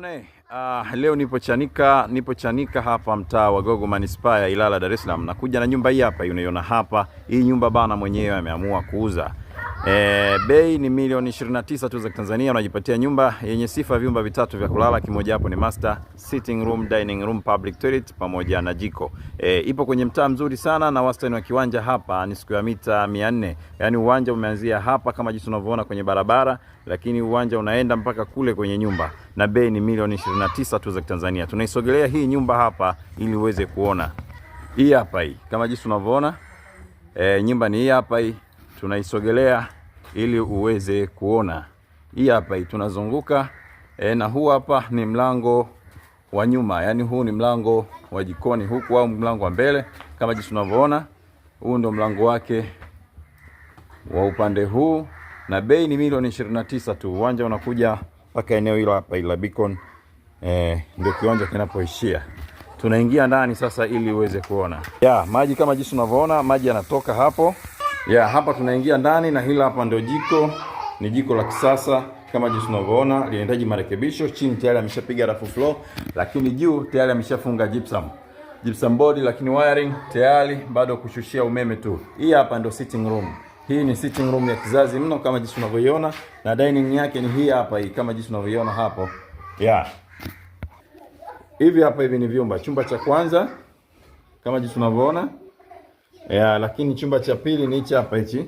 Bwana, leo nipo Chanika hapa mtaa wa Gogo Manispaa ya Ilala, Dar es Salaam. Nakuja na nyumba hii hapa unaiona hapa. Hii nyumba bana mwenyewe ameamua kuuza. Bei ni milioni 29 tu za Tanzania. Unajipatia nyumba yenye sifa, vyumba vitatu vya kulala, kimoja hapo ni master, sitting room, dining room, public toilet pamoja na jiko. Ipo kwenye mtaa mzuri sana na wastani wa kiwanja hapa ni square mita 400. Yaani uwanja umeanzia hapa kama jinsi unavyoona kwenye barabara, lakini uwanja unaenda mpaka kule kwenye nyumba. Na bei ni milioni 29 tu za Tanzania. Tunaisogelea hii nyumba hapa ili uweze kuona. Hii hapa hii. Kama jinsi unavyoona, nyumba ni hii hapa hii. Tunaisogelea ili uweze kuona. Hii hapa hii tunazunguka, na huu hapa ni mlango wa nyuma. Yaani huu ni mlango wa jikoni huku au mlango wa mbele. Kama jinsi unavyoona, huu ndio mlango wake wa upande huu, na bei ni milioni 29 tu. Uwanja unakuja mpaka eneo hilo hapa ila Beacon, ndio kiwanja kinapoishia. Tunaingia ndani sasa ili uweze kuona. Maji kama jinsi unavyoona, maji yanatoka hapo. Hapa tunaingia ndani na hili hapa ndio jiko. Ni jiko la kisasa kama jinsi unavyoona, linahitaji marekebisho. Chini tayari ameshapiga rafu floor, lakini juu tayari ameshafunga gypsum board, lakini wiring tayari bado kushushia umeme tu. Hii hapa ndio sitting room. Hii ni sitting room ya kizazi mno kama jinsi unavyoiona, na dining yake ni hii hapa hii kama jinsi unavyoiona hapo. Hivi hapa hivi ni vyumba. Chumba cha kwanza kama jinsi unavyoona. Lakini chumba cha pili ni hichi hapa hichi.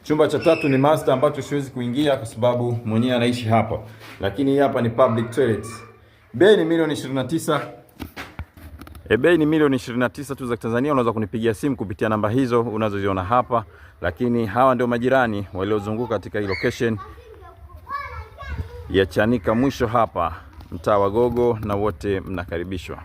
Chumba cha tatu ni master ambacho siwezi kuingia kwa sababu mwenyewe anaishi hapa. Lakini hii hapa ni public toilet. Bei ni milioni 29. Bei ni milioni 29 tu za Tanzania. Unaweza kunipigia simu kupitia namba hizo unazoziona hapa. Lakini hawa ndio majirani waliozunguka katika hii location ya Chanika mwisho hapa mtaa wa Gogo, na wote mnakaribishwa.